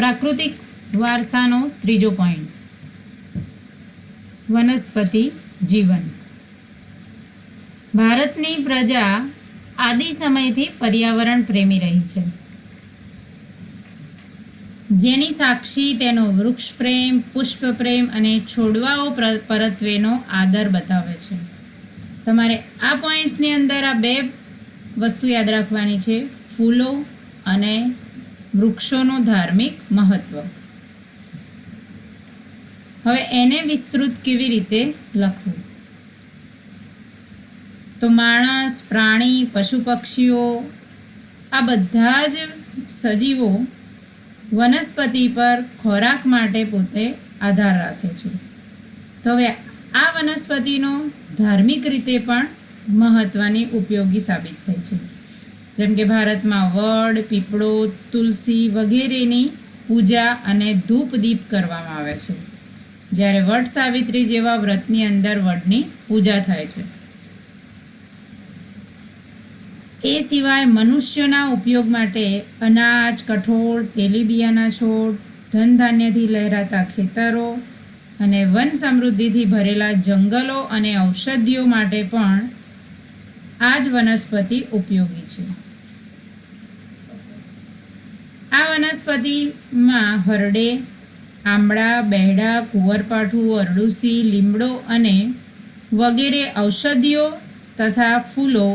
પ્રાકૃતિક વારસાનો ત્રીજો પોઈન્ટ, વનસ્પતિ જીવન. ભારતની પ્રજા આદિ સમયથી પર્યાવરણ પ્રેમી રહી છે, જેની સાક્ષી તેનો વૃક્ષ પ્રેમ, પુષ્પ પ્રેમ અને છોડવાઓ પરત્વેનો આદર બતાવે છે. તમારે આ પોઈન્ટ્સની અંદર આ બે વસ્તુ યાદ રાખવાની છે: ફૂલો અને વૃક્ષોનું ધાર્મિક મહત્ત્વ. હવે એને વિસ્તૃત કેવી રીતે લખવું? તો માણસ, પ્રાણી, પશુ પક્ષીઓ આ બધા જ સજીવો વનસ્પતિ પર ખોરાક માટે પોતે આધાર રાખે છે. તો હવે આ વનસ્પતિનો ધાર્મિક રીતે પણ મહત્ત્વની ઉપયોગી સાબિત થઈ છે. જેમ કે ભારતમાં વડ, પીપળો, તુલસી વગેરેની પૂજા અને ધૂપ દીપ કરવામાં આવે છે, જ્યારે વટ સાવિત્રી જેવા વ્રતની અંદર વડની પૂજા થાય છે. એ સિવાય મનુષ્યોના ઉપયોગ માટે અનાજ, કઠોળ, તેલીબિયાના છોડ, ધન ધાન્યથી લહેરાતા ખેતરો અને વન સમૃદ્ધિથી ભરેલા જંગલો અને ઔષધિઓ માટે પણ આ જ વનસ્પતિ ઉપયોગી છે. આ વનસ્પતિમાં હરડે, આંબળા, બેહડા, કુંવરપાઠું, અરડુસી, લીમડો અને વગેરે ઔષધિઓ તથા ફૂલો,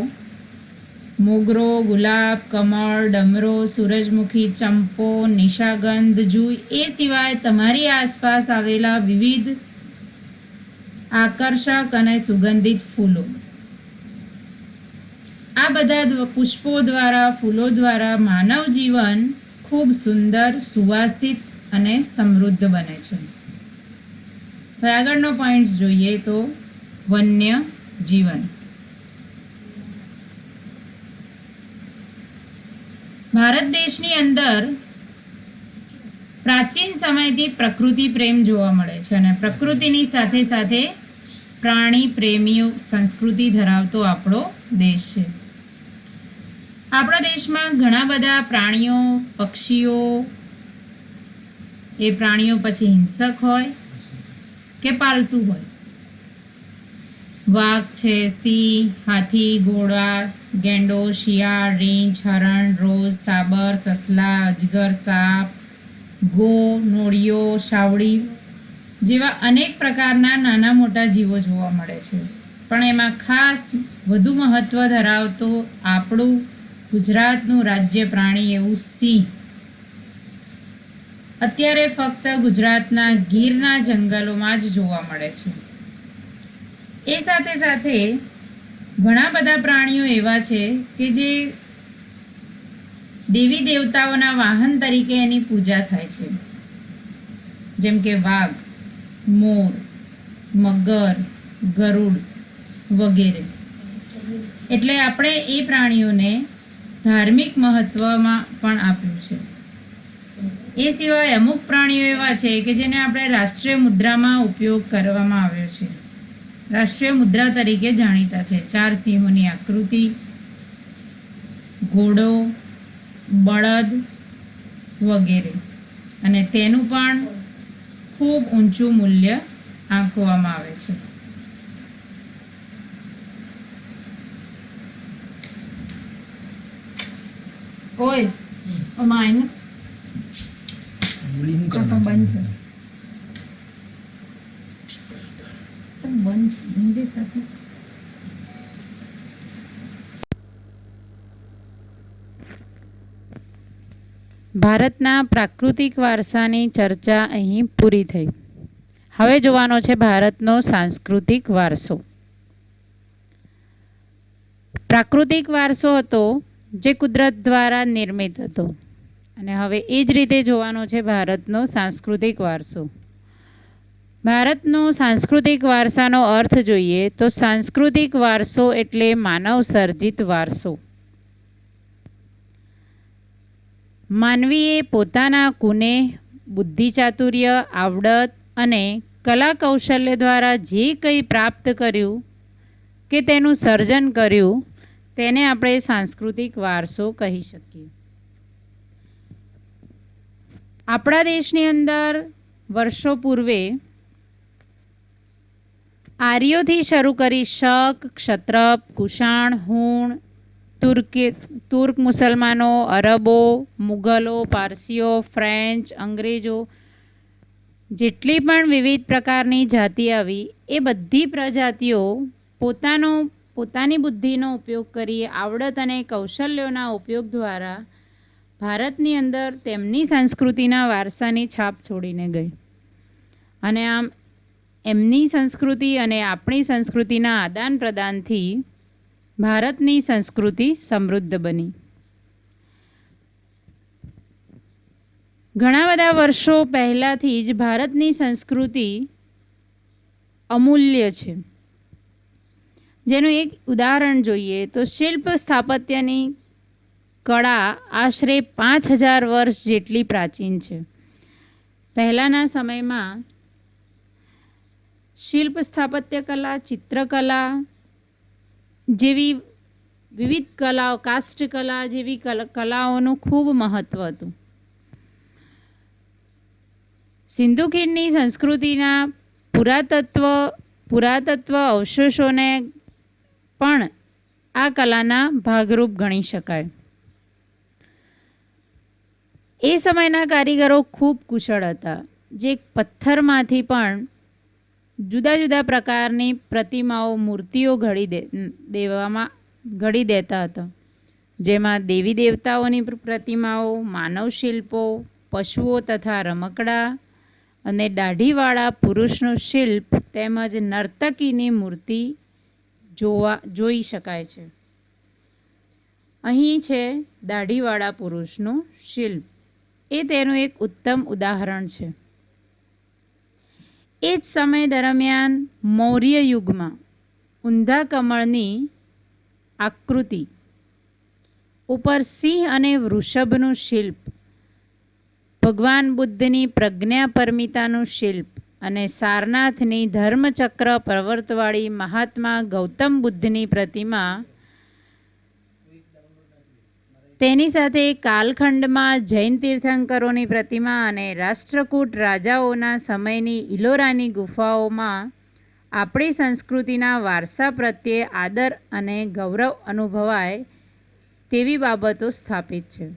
મોગરો, ગુલાબ, કમળ, ડમરો, સૂરજમુખી, ચંપો, નિશાગંધ, જુઈ એ સિવાય તમારી આસપાસ આવેલા વિવિધ આકર્ષક અને સુગંધિત ફૂલો, આ બધા પુષ્પો દ્વારા, ફૂલો દ્વારા માનવ જીવન ખૂબ સુંદર, સુવાસિત અને સમૃદ્ધ બને છે. હવે આગળનો પોઈન્ટ જોઈએ તો વન્ય જીવન. ભારત દેશની અંદર પ્રાચીન સમયથી પ્રકૃતિ પ્રેમ જોવા મળે છે અને પ્રકૃતિની સાથે સાથે પ્રાણી પ્રેમીઓ સંસ્કૃતિ ધરાવતો આપણો દેશ છે. આપણા દેશમાં ઘણા બધા પ્રાણીઓ, પક્ષીઓ, એ પ્રાણીઓ પછી હિંસક હોય કે પાલતુ હોય. વાઘ છે, સિંહ, હાથી, ઘોડા, ગેંડો, શિયાળ, રીંછ, હરણ, રોઝ, સાબર, સસલા, અજગર, સાપ, ગો, નોળિયો, શાવડી જેવા અનેક પ્રકારના નાના મોટા જીવો જોવા મળે છે. પણ એમાં ખાસ વધુ મહત્ત્વ ધરાવતો આપણું ગુજરાતનું રાજ્ય પ્રાણી એવું સિંહ અત્યારે ફક્ત ગુજરાતના ગીરના જંગલોમાં જ જોવા મળે છે. એ સાથે સાથે ઘણા બધા પ્રાણીઓ એવા છે કે જે દેવી દેવતાઓના વાહન તરીકે એની પૂજા થાય છે, જેમ કે વાઘ, મોર, મગર, ગરુડ વગેરે. એટલે આપણે એ પ્રાણીઓને ધાર્મિક મહત્ત્વમાં પણ આપ્યું છે. એ સિવાય અમુક પ્રાણીઓ એવા છે કે જેને આપણે રાષ્ટ્રીય મુદ્રામાં ઉપયોગ કરવામાં આવ્યો છે, રાષ્ટ્રીય મુદ્રા તરીકે જાણીતા છે. 4 સિંહોની આકૃતિ, ઘોડો, બળદ વગેરે, અને તેનું પણ ખૂબ ઊંચું મૂલ્ય આંકવામાં આવે છે. કોઈ અમાયને બંધ છે, બંધ છે, નહીં દેખાતું. ભારતના પ્રાકૃતિક વારસાની ચર્ચા અહીં પૂરી થઈ. હવે જોવાનો છે ભારતનો સાંસ્કૃતિક વારસો. પ્રાકૃતિક વારસો હતો જે કુદરત દ્વારા નિર્મિત હતો, અને હવે એ જ રીતે જોવાનો છે ભારતનો સાંસ્કૃતિક વારસો. ભારતનો સાંસ્કૃતિક વારસાનો અર્થ જોઈએ તો સાંસ્કૃતિક વારસો એટલે માનવ સર્જિત વારસો. માનવીએ પોતાના ગુણે, બુદ્ધિ ચાતુર્ય, આવડત અને કલા કૌશલ્ય દ્વારા જે કંઈ પ્રાપ્ત કર્યું કે તેનું સર્જન કર્યું તેને આપણે સાંસ્કૃતિક વારસો કહી શકીએ. આપણા દેશની અંદર વર્ષો પૂર્વે આર્યોથી શરૂ કરી શક, ક્ષત્રપ, કુષાણ, હુણ, તુર્ક મુસલમાનો, અરબો, મુગલો, પારસીઓ, ફ્રેન્ચ, અંગ્રેજો, જેટલી પણ વિવિધ પ્રકારની જાતિ આવી એ બધી પ્રજાતિઓ પોતાની બુદ્ધિનો ઉપયોગ કરી આવડત અને કૌશલ્યોના ઉપયોગ દ્વારા ભારતની અંદર તેમની સંસ્કૃતિના વારસાની છાપ છોડીને ગઈ. અને આમ એમની સંસ્કૃતિ અને આપણી સંસ્કૃતિના આદાન પ્રદાનથી ભારતની સંસ્કૃતિ સમૃદ્ધ બની. ઘણા બધા વર્ષો પહેલાંથી જ ભારતની સંસ્કૃતિ અમૂલ્ય છે. જેનું એક ઉદાહરણ જોઈએ તો શિલ્પ સ્થાપત્યની કળા આશરે 5000 વર્ષ જેટલી પ્રાચીન છે. પહેલાંના સમયમાં શિલ્પ સ્થાપત્ય કલા, ચિત્રકલા જેવી વિવિધ કલાઓ, કાષ્ઠકલા જેવી કલાઓનું ખૂબ મહત્ત્વ હતું. સિંધુ ખીણની સંસ્કૃતિના પુરાતત્વ અવશેષોને પણ આ કલાના ભાગરૂપ ગણી શકાય. એ સમયના કારીગરો ખૂબ કુશળ હતા, જે પથ્થરમાંથી પણ જુદા જુદા પ્રકારની પ્રતિમાઓ, મૂર્તિઓ ઘડી દેતા હતા. જેમાં દેવી દેવતાઓની પ્રતિમાઓ, માનવ શિલ્પો, પશુઓ તથા રમકડા અને દાઢીવાળા પુરુષનું શિલ્પ તેમજ નર્તકીની મૂર્તિ જોઈ શકાય છે. અહીં છે દાઢીવાળા પુરુષનું શિલ્પ. એ તેનું એક ઉત્તમ ઉદાહરણ છે. એ જ સમય દરમિયાન મૌર્ય યુગમાં ઊંધા કમળની આકૃતિ ઉપર સિંહ અને વૃષભનું શિલ્પ, ભગવાન બુદ્ધની પ્રજ્ઞા પરમિતાનું શિલ્પ અને સારનાથની ધર્મચક્ર પ્રવર્તવાળી મહાત્મા ગૌતમ બુદ્ધની પ્રતિમા, તેની સાથે કાલખંડમાં જૈન તીર્થંકરોની પ્રતિમા અને રાષ્ટ્રકૂટ રાજાઓના સમયની ઇલોરાની ગુફાઓમાં આપણી સંસ્કૃતિના વારસા પ્રત્યે આદર અને ગૌરવ અનુભવાય તેવી બાબતો સ્થાપિત છે.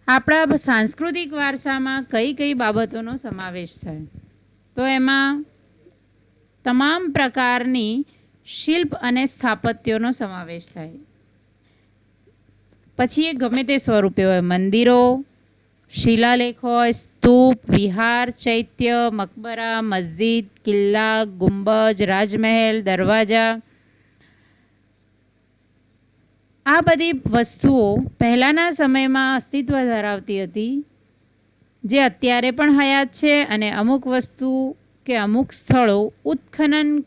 આપણા સાંસ્કૃતિક વારસામાં કઈ કઈ બાબતોનો સમાવેશ થાય તો એમાં તમામ પ્રકારની શિલ્પ અને સ્થાપત્યોનો સમાવેશ થાય. પછી એ ગમે તે સ્વરૂપે હોય, મંદિરો, શિલાલેખ હોય, સ્તૂપ, વિહાર, ચૈત્ય, મકબરા, મસ્જિદ, કિલ્લા, ગુંબજ, રાજમહેલ, દરવાજા, આ બધી વસ્તુઓ પહેલાંના સમયમાં અસ્તિત્વ ધરાવતી હતી, જે અત્યારે પણ હયાત છે. અને અમુક વસ્તુ કે અમુક સ્થળો ઉત્ખનન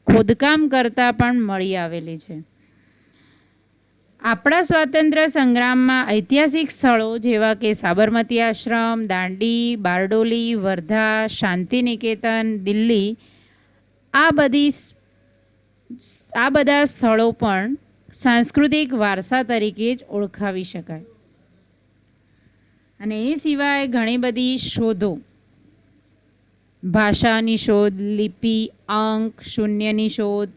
ખોદકામ કરતાં પણ મળી આવેલી છે. આપણા સ્વાતંત્ર્ય સંગ્રામમાં ઐતિહાસિક સ્થળો જેવા કે સાબરમતી આશ્રમ, દાંડી, બારડોલી, વર્ધા, શાંતિનિકેતન, દિલ્હી, આ બધા સ્થળો પણ સાંસ્કૃતિક વારસા તરીકે જ ઓળખાવી શકાય. અને એ સિવાય ઘણી બધી શોધો, ભાષાની શોધ, લિપિ, અંક, શૂન્યની શોધ,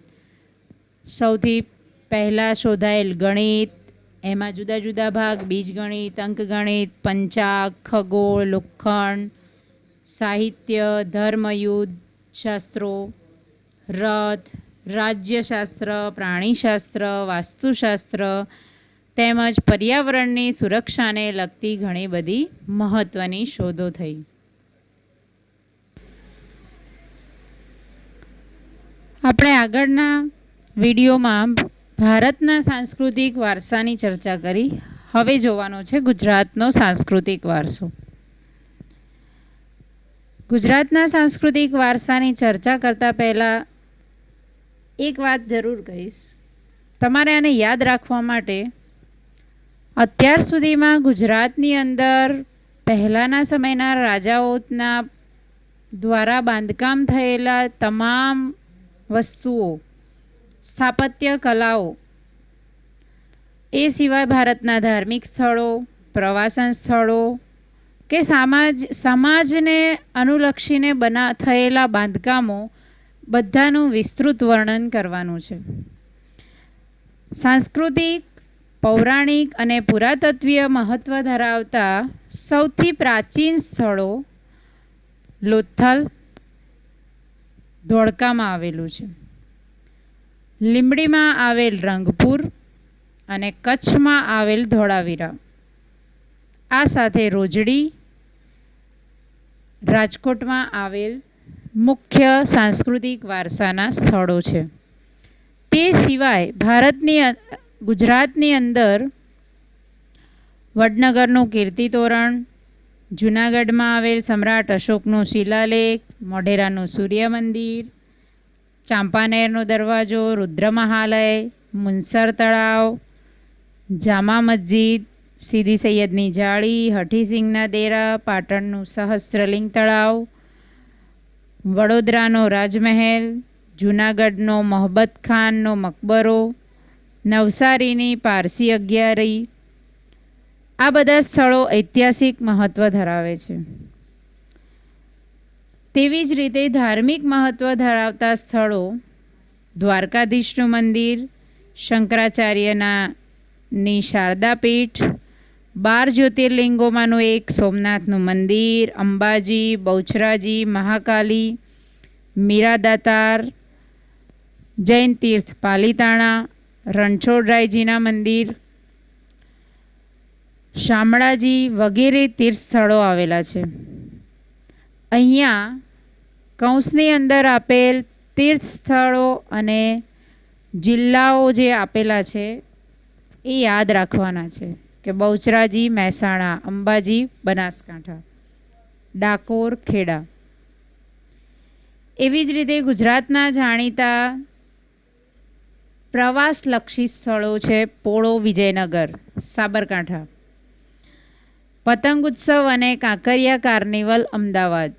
સૌથી પહેલાં શોધાયેલ ગણિત, એમાં જુદા જુદા ભાગ, બીજગણિત, અંકગણિત, પંચાગ, ખગોળ, લોખંડ, સાહિત્ય, ધર્મયુદ્ધ શાસ્ત્રો, રથ, રાજ્યશાસ્ત્ર, પ્રાણીશાસ્ત્ર, વાસ્તુશાસ્ત્ર તેમજ પર્યાવરણની સુરક્ષાને લગતી ઘણી બધી મહત્ત્વની શોધો થઈ. આપણે આગળના વિડીયોમાં ભારતના સાંસ્કૃતિક વારસાની ચર્ચા કરી. હવે જોવાનો છે ગુજરાતનો સાંસ્કૃતિક વારસો. ગુજરાતના સાંસ્કૃતિક વારસાની ચર્ચા કરતાં પહેલાં એક વાત જરૂર કહીશ. તમારે આને યાદ રાખવા માટે અત્યાર સુધીમાં ગુજરાતની અંદર પહેલાંના સમયના રાજાઓના દ્વારા બાંધકામ થયેલા તમામ વસ્તુઓ, સ્થાપત્ય કલાઓ, એ સિવાય ભારતના ધાર્મિક સ્થળો, પ્રવાસન સ્થળો કે સમાજને અનુલક્ષીને થયેલા બાંધકામો બધાનું વિસ્તૃત વર્ણન કરવાનું છે. સાંસ્કૃતિક, પૌરાણિક અને પુરાતત્વીય મહત્ત્વ ધરાવતા સૌથી પ્રાચીન સ્થળો લોથલ, ધોળકામાં આવેલું છે. લીંબડીમાં આવેલ રંગપુર અને કચ્છમાં આવેલ ધોળાવીરા. આ સાથે રોજડી, રાજકોટમાં આવેલ મુખ્ય સાંસ્કૃતિક વારસાના સ્થળો છે. તે સિવાય ગુજરાતની અંદર વડનગરનું કીર્તિ તોરણ, જૂનાગઢમાં આવેલ સમ્રાટ અશોકનું શિલાલેખ, મોઢેરાનું સૂર્ય મંદિર, ચાંપાનેરનો દરવાજો, રુદ્રમહાલય, મુનસર તળાવ, જામા મસ્જિદ, સીદી સૈયદની જાળી, હઠીસિંગના દેરા, પાટણનું સહસ્ત્રલિંગ તળાવ, વડોદરાનો રાજમહેલ, જૂનાગઢનો મોહબ્બત ખાનનો મકબરો, નવસારીની પારસી અગિયારી. આ બધા સ્થળો ઐતિહાસિક મહત્ત્વ ધરાવે છે. તેવી જ રીતે ધાર્મિક મહત્ત્વ ધરાવતા સ્થળો દ્વારકાધીશનું મંદિર, શંકરાચાર્યની શારદા પીઠ, 12 જ્યોતિર્લિંગોમાંનું એક સોમનાથનું મંદિર, અંબાજી, બહુચરાજી, મહાકાલી, મીરાદાતાર, જૈન તીર્થ પાલીતાણા, રણછોડરાયજીના મંદિર, શામળાજી વગેરે તીર્થ સ્થળો આવેલા છે. અહીંયા કૌંસની અંદર આપેલ તીર્થ સ્થળો અને જિલ્લાઓ જે આપેલા છે એ યાદ રાખવાના છે કે બહુચરાજી મહેસાણા, અંબાજી બનાસકાંઠા, ડાકોર ખેડા. એવી જ રીતે ગુજરાતના જાણીતા પ્રવાસલક્ષી સ્થળો છે પોળો વિજયનગર, સાબરકાંઠા, પતંગ ઉત્સવ અને કાંકરિયા કાર્નિવલ અમદાવાદ,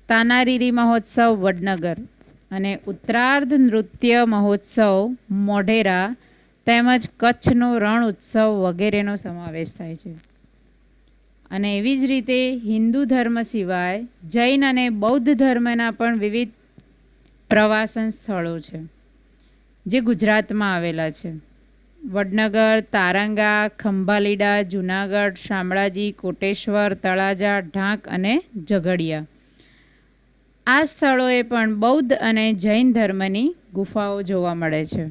તાનારીરી મહોત્સવ વડનગર અને ઉત્તરાર્ધ નૃત્ય મહોત્સવ મોઢેરા તેમજ કચ્છનો રણ ઉત્સવ વગેરેનો સમાવેશ થાય છે. અને એવી જ રીતે હિન્દુ ધર્મ સિવાય જૈન અને બૌદ્ધ ધર્મના પણ વિવિધ પ્રવાસન સ્થળો છે જે ગુજરાતમાં આવેલા છે. વડનગર, તારંગા, ખંભાલીડા, જૂનાગઢ, શામળાજી, કોટેશ્વર, તળાજા, ઢાંક અને ઝઘડિયા. આ સ્થળોએ પણ બૌદ્ધ અને જૈન ધર્મની ગુફાઓ જોવા મળે છે.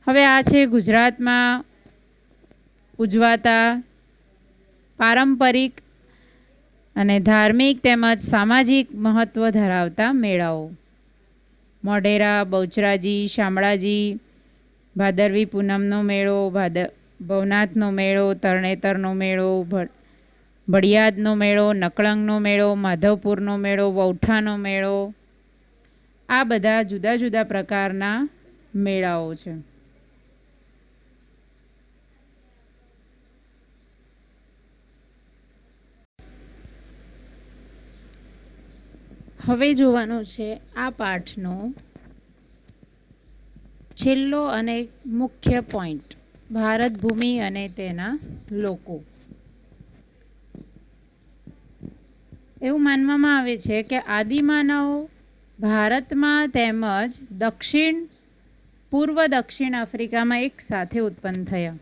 હવે આ છે ગુજરાતમાં ઉજવાતા પારંપરિક અને ધાર્મિક તેમજ સામાજિક મહત્ત્વ ધરાવતા મેળાઓ. મોઢેરા, બહુચરાજી, શામળાજી, ભાદરવી પૂનમનો મેળો, ભવનાથનો મેળો, તરણેતરનો મેળો, ભડિયાદનો મેળો, નકળંગનો મેળો, માધવપુરનો મેળો, વૌઠાનો મેળો. આ બધા જુદા જુદા પ્રકારના મેળાઓ છે. હવે જોવાનું છે આ પાઠનો છેલ્લો અને મુખ્ય પોઈન્ટ, ભારત ભૂમિ અને તેના લોકો. એવું માનવામાં આવે છે કે આદિમાનવ ભારતમાં તેમજ પૂર્વ દક્ષિણ આફ્રિકામાં એક સાથે ઉત્પન્ન થયા.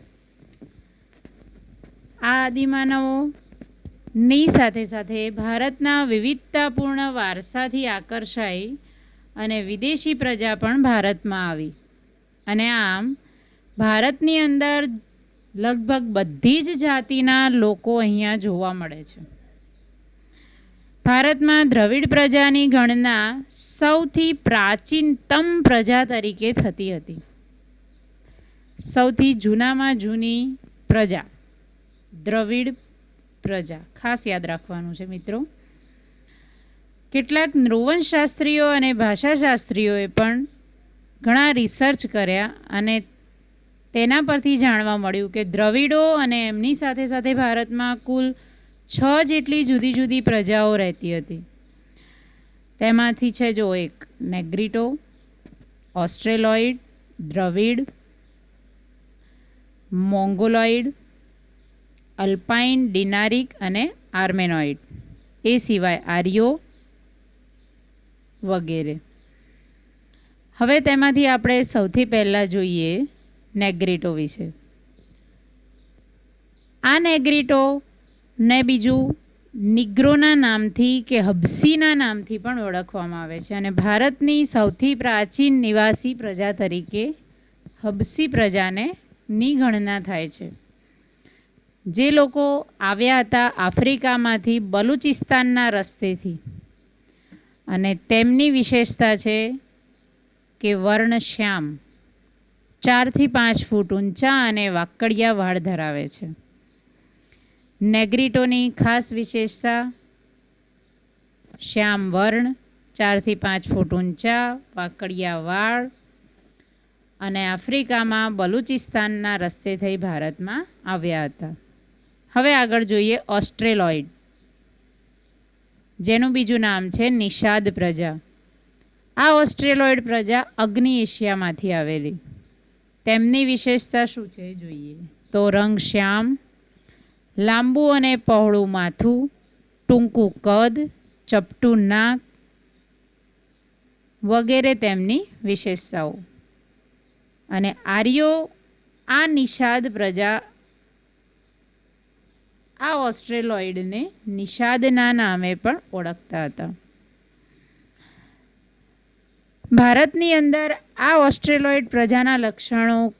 આ આદિમાનવોની સાથે સાથે ભારતના વિવિધતાપૂર્ણ વારસાથી આકર્ષાઈ અને વિદેશી પ્રજા પણ ભારતમાં આવી. અને આમ ભારતની અંદર લગભગ બધી જ જાતિના લોકો અહીંયા જોવા મળે છે. ભારતમાં દ્રવિડ પ્રજાની ગણના સૌથી પ્રાચીનતમ પ્રજા તરીકે થતી હતી. સૌથી જૂનામાં જૂની પ્રજા દ્રવિડ પ્રજા, ખાસ યાદ રાખવાનું છે મિત્રો. કેટલાક નૃવંશશાસ્ત્રીઓ અને ભાષાશાસ્ત્રીઓએ પણ ઘણા રિસર્ચ કર્યા અને તેના પરથી જાણવા મળ્યું કે દ્રવિડો અને એમની સાથે સાથે ભારતમાં કુલ 6 જેટલી જુદી જુદી પ્રજાઓ રહેતી હતી. તેમાંથી છે જો એક નેગ્રીટો, ઓસ્ટ્રેલોઇડ, દ્રવિડ, મોંગોલોઇડ, અલ્પાઇન, ડિનારિક અને આર્મેનોઇડ. એ સિવાય આર્યો વગેરે. હવે તેમાંથી આપણે સૌથી પહેલાં જોઈએ નેગ્રીટો વિશે. આ નેગ્રીટો ને બીજું નિગ્રોના નામથી કે હબ્સીના નામથી પણ ઓળખવામાં આવે છે અને ભારતની સૌથી પ્રાચીન નિવાસી પ્રજા તરીકે હબ્સી પ્રજાને ની ગણના થાય છે. જે લોકો આવ્યા હતા આફ્રિકામાંથી બલુચિસ્તાનના રસ્તેથી અને તેમની વિશેષતા છે કે વર્ણ શ્યામ, 4 થી 5 ફૂટ ઊંચા અને વાકડિયા વાળ ધરાવે છે. નેગ્રીટોની ખાસ વિશેષતા શ્યામ વર્ણ, 4 થી 5 ફૂટ ઊંચા, વાકડિયા વાળ અને આફ્રિકામાં બલુચિસ્તાનના રસ્તે થઈ ભારતમાં આવ્યા હતા. હવે આગળ જોઈએ ઓસ્ટ્રેલોઇડ, જેનું બીજું નામ છે નિષાદ પ્રજા. આ ઓસ્ટ્રેલોઇડ પ્રજા અગ્નિ એશિયામાંથી આવેલી. તેમની વિશેષતા શું છે જોઈએ તો રંગ શ્યામ, લાંબુ અને પહોળું માથું, ટૂંકું કદ, ચપટું નાક વગેરે તેમની વિશેષતાઓ. અને આર્યો આ નિષાદ પ્રજા આ ઓસ્ટ્રેલોઇડને નિષાદના નામે પણ ઓળખતા હતા. ભારતની અંદર આ ઓસ્ટ્રેલોઇડ પ્રજાના લક્ષણો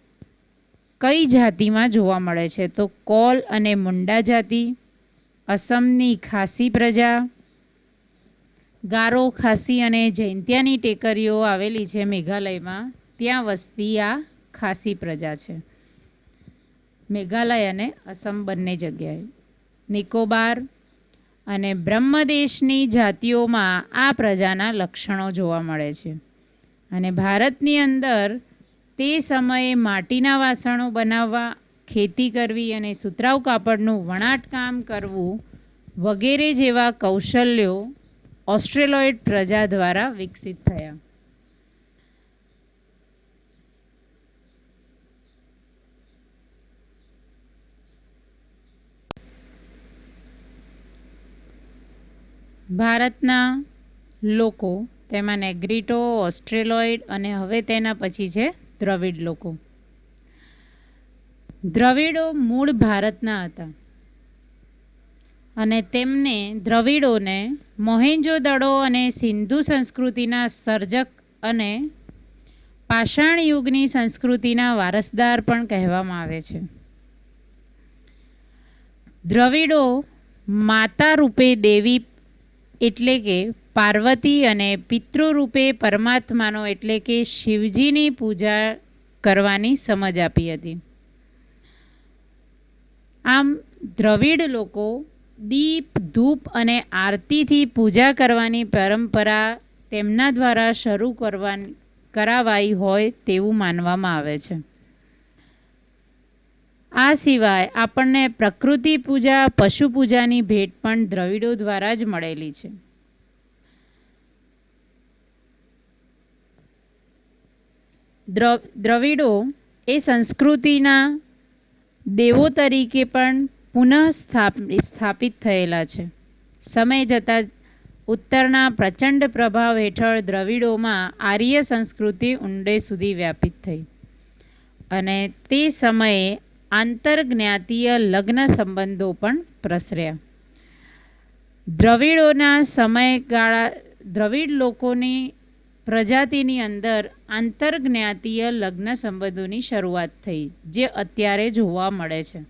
કઈ જાતિમાં જોવા મળે છે તો કોલ અને મુંડા જાતિ, અસમની ખાસી પ્રજા, ગારો, ખાસી અને જૈંતિયાની ટેકરીઓ આવેલી છે મેઘાલયમાં, ત્યાં વસતી આ ખાસી પ્રજા છે. મેઘાલય અને અસમ બંને જગ્યાએ. નિકોબાર અને બ્રહ્મદેશની જાતિઓમાં આ પ્રજાના લક્ષણો જોવા મળે છે. અને ભારતની અંદર તે સમયે માટીના વાસણો બનાવવા, ખેતી કરવી અને સુતરાઉ કાપડનું વણાટકામ કરવું વગેરે જેવા કૌશલ્યો ઓસ્ટ્રેલોઇડ પ્રજા દ્વારા વિકસિત થયા. ભારતના લોકો, તેમાં નેગ્રીટો, ઓસ્ટ્રેલોઇડ અને હવે તેના પછી છે દ્રવિડ લોકો. દ્રવિડો મૂળ ભારતના હતા અને તેમને દ્રવિડોને મોહેંજો-દડો અને સિંધુ સંસ્કૃતિના સર્જક અને પાષાણ યુગની સંસ્કૃતિના વારસદાર પણ કહેવામાં આવે છે. દ્રવિડો માતા રૂપે દેવી એટલે કે પાર્વતી અને પિતૃ રૂપે પરમાત્માનો એટલે કે શિવજીની પૂજા કરવાની સમજ આપી હતી. આમ દ્રવિડ લોકો દીપ, ધૂપ અને આરતીથી પૂજા કરવાની પરંપરા તેમના દ્વારા શરૂ કરાવાઈ હોય તેવું માનવામાં આવે છે. આ સિવાય આપણને પ્રકૃતિ પૂજા, પશુ પૂજાની ભેટ પણ દ્રવિડો દ્વારા જ મળેલી છે. દ્રવિડો એ સંસ્કૃતિના દેવો તરીકે પણ પુનઃ સ્થાપિત થયેલા છે. સમય જતાં ઉત્તરના પ્રચંડ પ્રભાવ હેઠળ દ્રવિડોમાં આર્ય સંસ્કૃતિ ઊંડે સુધી વ્યાપિત થઈ અને તે સમયે આંતરજ્ઞાતીય લગ્ન સંબંધો પણ પ્રસર્યા. દ્રવિડોના સમયગાળા દ્રવિડ લોકોની પ્રજાતિની અંદર આંતરજ્ઞાતીય લગ્ન સંબંધોની શરૂઆત થઈ, જે અત્યારે જોવા મળે છે.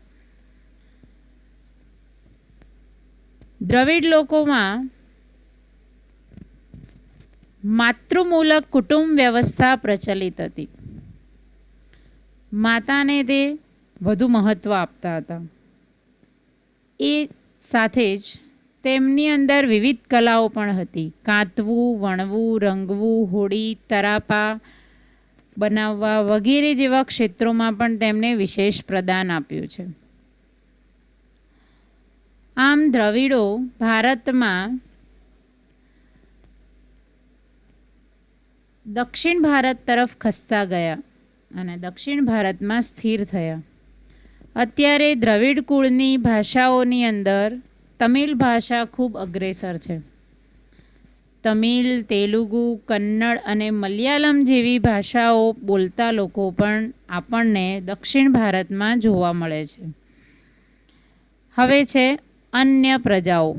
દ્રવિડ લોકોમાં માતૃમૂલક કુટુંબ વ્યવસ્થા પ્રચલિત હતી. માતાને તે વધુ મહત્ત્વ આપતા હતા. એ સાથે જ તેમની અંદર વિવિધ કલાઓ પણ હતી. કાંતવું, વણવું, રંગવું, હોડી, તરાપા બનાવવા વગેરે જેવા ક્ષેત્રોમાં પણ તેમને વિશેષ પ્રદાન આપ્યું છે. આમ દ્રવિડો ભારતમાં દક્ષિણ ભારત તરફ ખસતા ગયા અને દક્ષિણ ભારતમાં સ્થિર થયા. અત્યારે દ્રવિડ કુળની ભાષાઓની અંદર તમિલ ભાષા ખૂબ અગ્રેસર છે. તમિલ, તેલુગુ, કન્નડ અને મલયાલમ જેવી ભાષાઓ બોલતા લોકો પણ આપણને દક્ષિણ ભારતમાં જોવા મળે છે. હવે છે અન્ય પ્રજાઓ.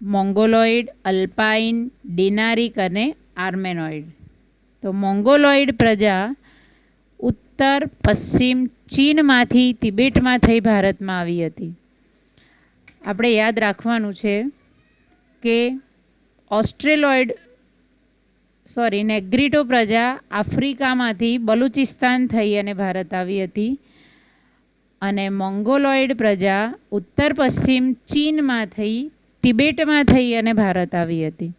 મોંગોલોઇડ, અલ્પાઇન, ડિનારિક અને આર્મેનોઇડ. તો મોંગોલોઇડ પ્રજા ઉત્તર પશ્ચિમ ચીનમાંથી તિબેટમાં થઈ ભારતમાં આવી હતી. આપણે યાદ રાખવાનું છે કે નેગ્રીટો પ્રજા આફ્રિકામાંથી બલુચિસ્તાન થઈ અને ભારત આવી હતી અને મોંગોલોઇડ પ્રજા ઉત્તર પશ્ચિમ ચીનમાં થઈ તિબેટમાં થઈ અને ભારત આવી હતી.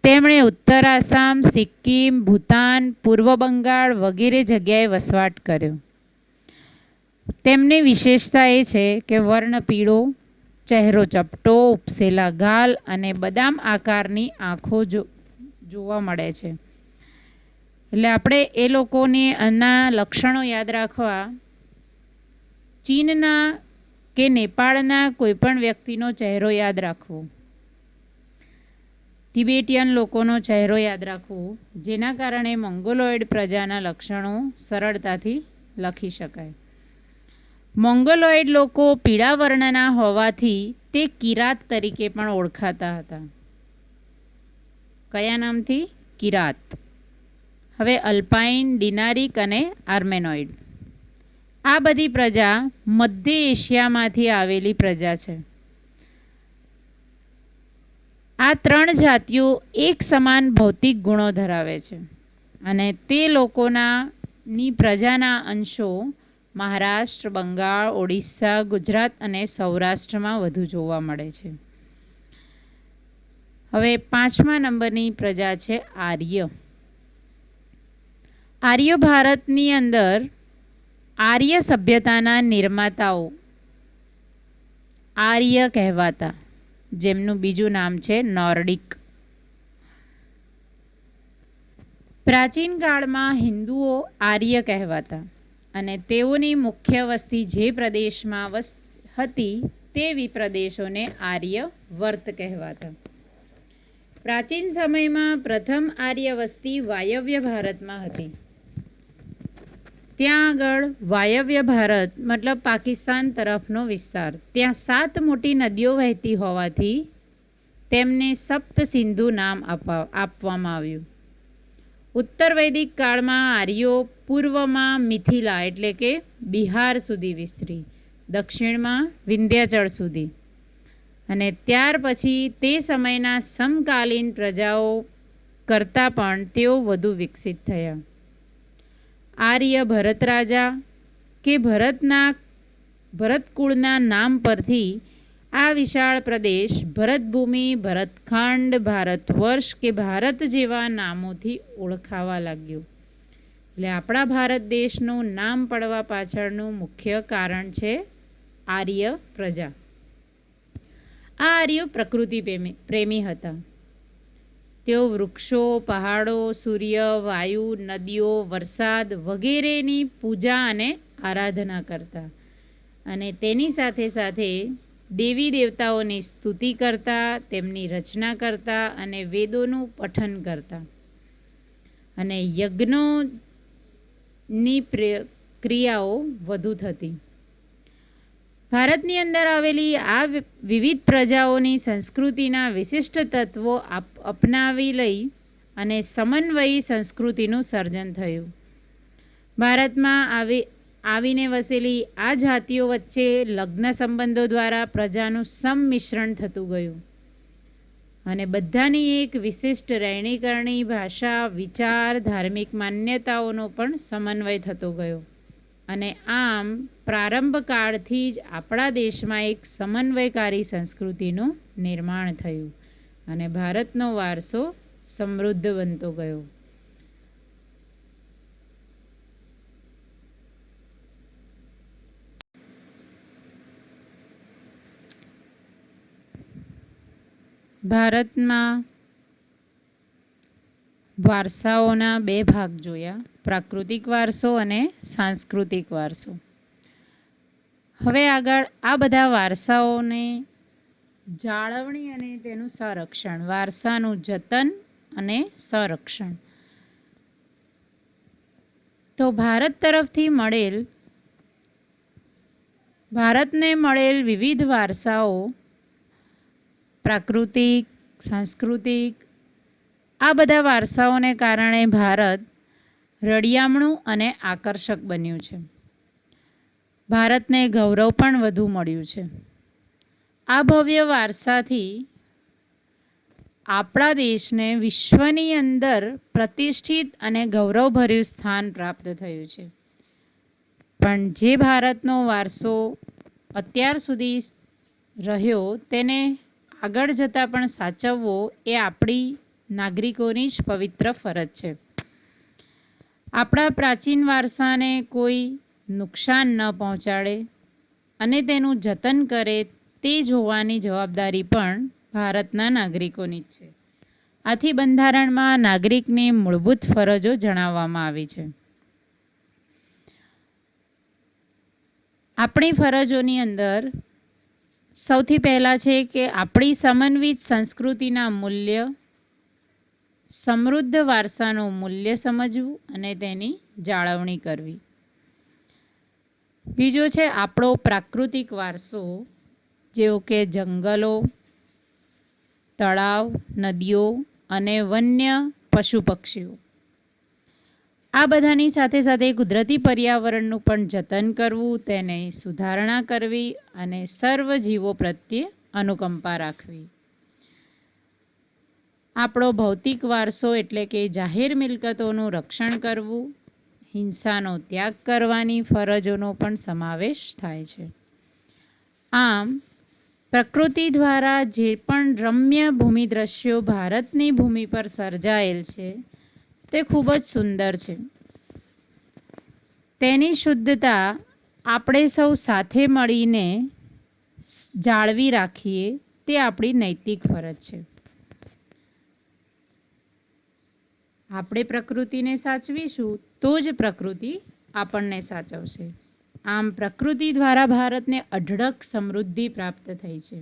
તેમણે ઉત્તર આસામ, સિક્કિમ, ભૂતાન, પૂર્વ બંગાળ વગેરે જગ્યાએ વસવાટ કર્યો. તેમની વિશેષતા એ છે કે વર્ણ પીળો, ચહેરો ચપટો, ઉપસેલા ગાલ અને બદામ આકારની આંખો જોવા મળે છે. એટલે આપણે એ લોકોની આના લક્ષણો યાદ રાખવા ચીનના કે નેપાળના કોઈપણ વ્યક્તિનો ચહેરો યાદ રાખવો, તિબેટિયન લોકોનો ચહેરો યાદ રાખવો, જેના કારણે મોંગોલોઇડ પ્રજાના લક્ષણો સરળતાથી લખી શકાય. મોંગોલોઇડ લોકો પીળા વર્ણના હોવાથી તે કિરાત તરીકે પણ ઓળખાતા હતા. કયા નામથી? કિરાત. હવે અલ્પાઇન, ડિનારિક અને આર્મેનોઇડ. આ બધી પ્રજા મધ્ય એશિયામાંથી આવેલી પ્રજા છે. આ ત્રણ જાતિઓ એક સમાન ભૌતિક ગુણો ધરાવે છે અને તે લોકોની પ્રજાના અંશો મહારાષ્ટ્ર, બંગાળ, ઓડિશા, ગુજરાત અને સૌરાષ્ટ્રમાં વધુ જોવા મળે છે. હવે 5મા નંબરની પ્રજા છે આર્ય. આર્ય ભારતની અંદર આર્ય સભ્યતાના નિર્માતાઓ આર્ય કહેવાતા, જેમનું બીજું નામ છે નોર્ડિક. પ્રાચીન કાળમાં હિન્દુઓ આર્ય કહેવાતા અને તેઓની મુખ્ય વસ્તી જે પ્રદેશમાં હતી તે પ્રદેશોને આર્ય વર્ત કહેવાતા. પ્રાચીન સમયમાં પ્રથમ આર્ય વસ્તી વાયવ્ય ભારતમાં હતી. ત્યાં આગળ વાયવ્ય ભારત મતલબ પાકિસ્તાન તરફનો વિસ્તાર, ત્યાં 7 મોટી નદીઓ વહેતી હોવાથી તેમને સપ્ત સિંધુ નામ આપવામાં આવ્યું. ઉત્તર વૈદિક કાળમાં આર્યો પૂર્વમાં મિથિલા એટલે કે બિહાર સુધી વિસ્તરી, દક્ષિણમાં વિંધ્યાચળ સુધી, અને ત્યાર પછી તે સમયના સમકાલીન પ્રજાઓ કરતાં પણ તેઓ વધુ વિકસિત થયા. આર્ય ભરત રાજા કે ભરત કુળના નામ પરથી આ વિશાળ પ્રદેશ ભરતભૂમિ, ભરતખંડ, ભારતવર્ષ કે ભારત જેવા નામોથી ઓળખાવા લાગ્યું. એટલે આપણા ભારત દેશનું નામ પડવા પાછળનું મુખ્ય કારણ છે આર્ય પ્રજા. આ આર્યો પ્રકૃતિ પ્રેમી હતા. તેઓ વૃક્ષો, પહાડો, સૂર્ય, વાયુ, નદીઓ, વરસાદ વગેરેની પૂજા અને આરાધના કરતા અને તેની સાથે સાથે દેવી દેવતાઓની સ્તુતિ કરતા, તેમની રચના કરતા અને વેદોનું પઠન કરતા અને યજ્ઞોની ક્રિયાઓ વધુ થતી. ભારતની અંદર આવેલી આ વિવિધ પ્રજાઓની સંસ્કૃતિના વિશિષ્ટ તત્વો અપનાવી લઈ અને સમન્વયી સંસ્કૃતિનું સર્જન થયું. ભારતમાં આવીને વસેલી આ જાતિઓ વચ્ચે લગ્ન સંબંધો દ્વારા પ્રજાનું સંમિશ્રણ થતું ગયું અને બધાની એક વિશિષ્ટ રહેણીકરણી, ભાષા, વિચાર, ધાર્મિક માન્યતાઓનો પણ સમન્વય થતો ગયો અને આમ પ્રારંભ કાળથી જ આપણા દેશમાં એક સમન્વયકારી સંસ્કૃતિનું નિર્માણ થયું અને ભારતનો વારસો સમૃદ્ધ બનતો ગયો. ભારતમાં વારસાઓના 2 ભાગ જોયા, પ્રાકૃતિક વારસો અને સાંસ્કૃતિક વારસો. હવે આગળ આ બધા વારસાઓને જાળવણી અને તેનું સંરક્ષણ, વારસાનું જતન અને સંરક્ષણ. તો ભારતને મળેલ વિવિધ વારસાઓ પ્રાકૃતિક, સાંસ્કૃતિક, આ બધા વારસાઓને કારણે ભારત રળિયામણું અને આકર્ષક બન્યું છે. ભારતને ગૌરવ પણ વધુ મળ્યું છે. આ ભવ્ય વારસાથી આપણા દેશને વિશ્વની અંદર પ્રતિષ્ઠિત અને ગૌરવભર્યું સ્થાન પ્રાપ્ત થયું છે. પણ જે ભારતનો વારસો અત્યાર સુધી રહ્યો તેને આગળ જતાં પણ સાચવવો એ આપણી નાગરિકોની જ પવિત્ર ફરજ છે. આપણા પ્રાચીન વારસાને કોઈ નુકસાન ન પહોંચાડે અને તેનું જતન કરે તે જોવાની જવાબદારી પણ ભારતના નાગરિકોની જ છે. આથી બંધારણમાં નાગરિકની મૂળભૂત ફરજો જણાવવામાં આવી છે. આપણી ફરજોની અંદર સૌથી પહેલાં છે કે આપણી સમન્વિત સંસ્કૃતિના મૂલ્ય, સમૃદ્ધ વારસાનું મૂલ્ય સમજવું અને તેની જાળવણી કરવી. બીજો છે આપણો પ્રાકૃતિક વારસો, જેવો કે જંગલો, તળાવ, નદીઓ અને વન્ય પશુ પક્ષીઓ. આ બધાની સાથે સાથે કુદરતી પર્યાવરણનું પણ જતન કરવું, તેને સુધારણા કરવી અને સર્વ જીવો પ્રત્યે અનુકંપા રાખવી. આપણો ભૌતિક વારસો એટલે કે જાહેર મિલકતોનું રક્ષણ કરવું, હિંસાનો ત્યાગ કરવાની ફરજોનો પણ સમાવેશ થાય છે. આમ પ્રકૃતિ દ્વારા જે પણ રમ્ય ભૂમિ દ્રશ્યો ભારતની ભૂમિ પર સર્જાયેલ છે તે ખૂબ જ સુંદર છે. તેની શુદ્ધતા આપણે સૌ સાથે મળીને જાળવી રાખીએ તે આપણી નૈતિક ફરજ છે. આપણે પ્રકૃતિને સાચવીશું તો જ પ્રકૃતિ આપણને સાચવશે. આમ પ્રકૃતિ દ્વારા ભારતને અઢળક સમૃદ્ધિ પ્રાપ્ત થઈ છે.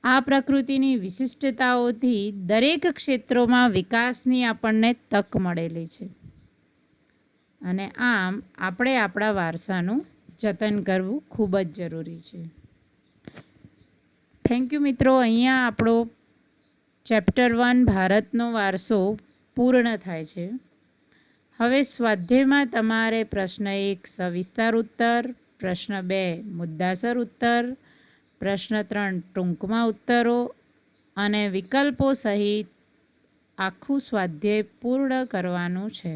આ પ્રકૃતિની વિશિષ્ટતાઓથી દરેક ક્ષેત્રોમાં વિકાસની આપણને તક મળેલી છે અને આમ આપણે આપણા વારસાનું જતન કરવું ખૂબ જ જરૂરી છે. થેન્ક યુ મિત્રો. અહીંયા આપણો ચેપ્ટર 1 ભારતનો વારસો પૂર્ણ થાય છે. હવે સ્વાધ્યાયમાં તમારે પ્રશ્ન 1 સવિસ્તાર ઉત્તર, પ્રશ્ન 2 મુદ્દાસર ઉત્તર, પ્રશ્ન 3 ટૂંકમાં ઉત્તરો અને વિકલ્પો સહિત આખું સ્વાધ્યાય પૂર્ણ કરવાનું છે.